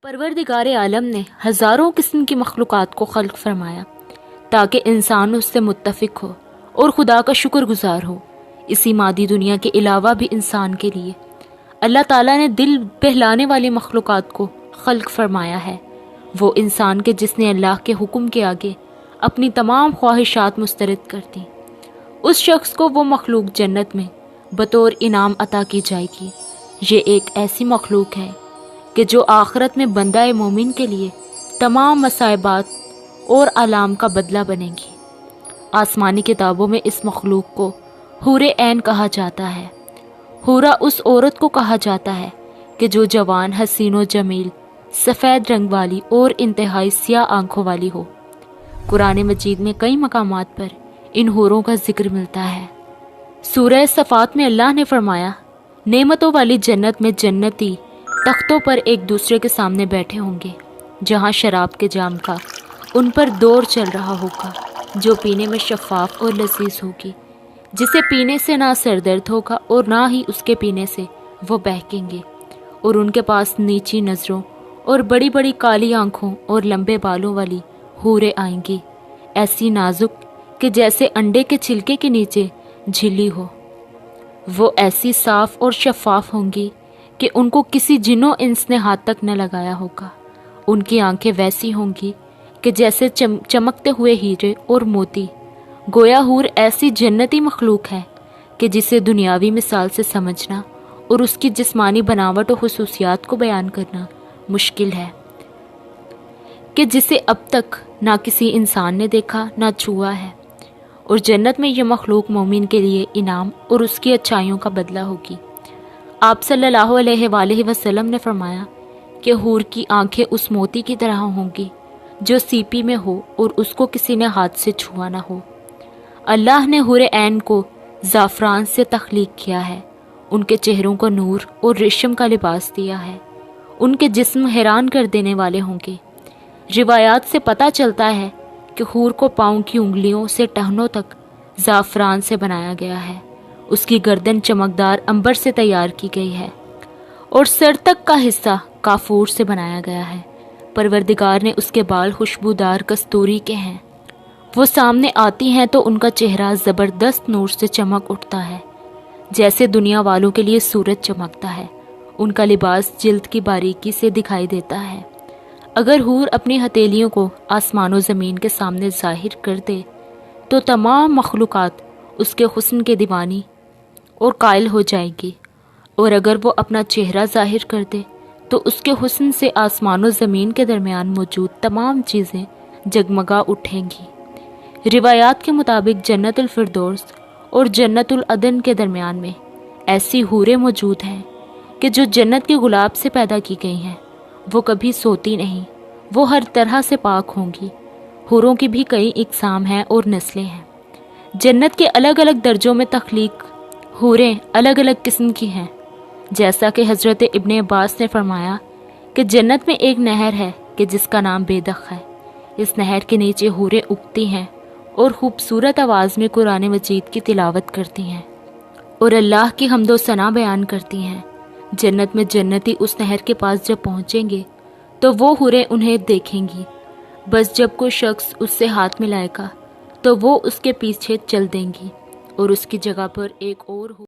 پروردگار عالم نے ہزاروں قسم کی مخلوقات کو خلق فرمایا تاکہ انسان اس سے متفق ہو اور خدا کا شکر گزار ہو۔ اسی مادی دنیا کے علاوہ بھی انسان کے لیے اللہ تعالیٰ نے دل بہلانے والی مخلوقات کو خلق فرمایا ہے۔ وہ انسان کے جس نے اللہ کے حکم کے آگے اپنی تمام خواہشات مسترد کر دیں، اس شخص کو وہ مخلوق جنت میں بطور انعام عطا کی جائے گی۔ یہ ایک ایسی مخلوق ہے کہ جو آخرت میں بندہ مومن کے لیے تمام مصائبات اور آلام کا بدلہ بنے گی۔ آسمانی کتابوں میں اس مخلوق کو حور عین کہا جاتا ہے۔ حورا اس عورت کو کہا جاتا ہے کہ جو جوان، حسین و جمیل، سفید رنگ والی اور انتہائی سیاہ آنکھوں والی ہو۔ قرآن مجید میں کئی مقامات پر ان حوروں کا ذکر ملتا ہے۔ سورہ صفات میں اللہ نے فرمایا، نعمتوں والی جنت میں جنتی تختوں پر ایک دوسرے کے سامنے بیٹھے ہوں گے، جہاں شراب کے جام کا ان پر دور چل رہا ہوگا، جو پینے میں شفاف اور لذیذ ہوگی، جسے پینے سے نہ سر درد ہوگا اور نہ ہی اس کے پینے سے وہ بہکیں گے۔ اور ان کے پاس نیچی نظروں اور بڑی بڑی کالی آنکھوں اور لمبے بالوں والی حوریں آئیں گی، ایسی نازک کہ جیسے انڈے کے چھلکے کے نیچے جھلی ہو۔ وہ ایسی صاف اور شفاف ہوں گی کہ ان کو کسی جن و انس نے ہاتھ تک نہ لگایا ہوگا۔ ان کی آنکھیں ویسی ہوں گی کہ جیسے چمکتے ہوئے ہیرے اور موتی۔ گویا حور ایسی جنتی مخلوق ہے کہ جسے دنیاوی مثال سے سمجھنا اور اس کی جسمانی بناوٹ و خصوصیات کو بیان کرنا مشکل ہے، کہ جسے اب تک نہ کسی انسان نے دیکھا نہ چھوا ہے۔ اور جنت میں یہ مخلوق مومن کے لیے انعام اور اس کی اچھائیوں کا بدلہ ہوگی۔ آپ صلی اللہ علیہ وآلہ وسلم نے فرمایا کہ حور کی آنکھیں اس موتی کی طرح ہوں گی جو سیپی میں ہو اور اس کو کسی نے ہاتھ سے چھوا نہ ہو۔ اللہ نے حور عین کو زعفران سے تخلیق کیا ہے۔ ان کے چہروں کو نور اور ریشم کا لباس دیا ہے۔ ان کے جسم حیران کر دینے والے ہوں گے۔ روایات سے پتہ چلتا ہے کہ حور کو پاؤں کی انگلیوں سے ٹہنوں تک زعفران سے بنایا گیا ہے۔ اس کی گردن چمکدار عنبر سے تیار کی گئی ہے اور سر تک کا حصہ کافور سے بنایا گیا ہے۔ پروردگار نے اس کے بال خوشبودار کستوری کے ہیں۔ وہ سامنے آتی ہیں تو ان کا چہرہ زبردست نور سے چمک اٹھتا ہے، جیسے دنیا والوں کے لیے سورج چمکتا ہے۔ ان کا لباس جلد کی باریکی سے دکھائی دیتا ہے۔ اگر حور اپنی ہتھیلیوں کو آسمان و زمین کے سامنے ظاہر کر دے تو تمام مخلوقات اس کے حسن کے دیوانی اور قائل ہو جائے گی، اور اگر وہ اپنا چہرہ ظاہر کر دے تو اس کے حسن سے آسمان و زمین کے درمیان موجود تمام چیزیں جگمگا اٹھیں گی۔ روایات کے مطابق جنت الفردوس اور جنت العدن کے درمیان میں ایسی حوریں موجود ہیں کہ جو جنت کے گلاب سے پیدا کی گئی ہیں۔ وہ کبھی سوتی نہیں، وہ ہر طرح سے پاک ہوں گی۔ حوروں کی بھی کئی اقسام ہیں اور نسلیں ہیں۔ جنت کے الگ الگ درجوں میں تخلیق حوریں الگ الگ قسم کی ہیں، جیسا کہ حضرت ابن عباس نے فرمایا کہ جنت میں ایک نہر ہے کہ جس کا نام بیدخ ہے۔ اس نہر کے نیچے حوریں اگتی ہیں اور خوبصورت آواز میں قرآن مجید کی تلاوت کرتی ہیں اور اللہ کی حمد و ثنا بیان کرتی ہیں۔ جنت میں جنتی اس نہر کے پاس جب پہنچیں گے تو وہ حوریں انہیں دیکھیں گی، بس جب کوئی شخص اس سے ہاتھ ملائے گا تو وہ اس کے پیچھے چل دیں گی اور اس کی جگہ پر ایک اور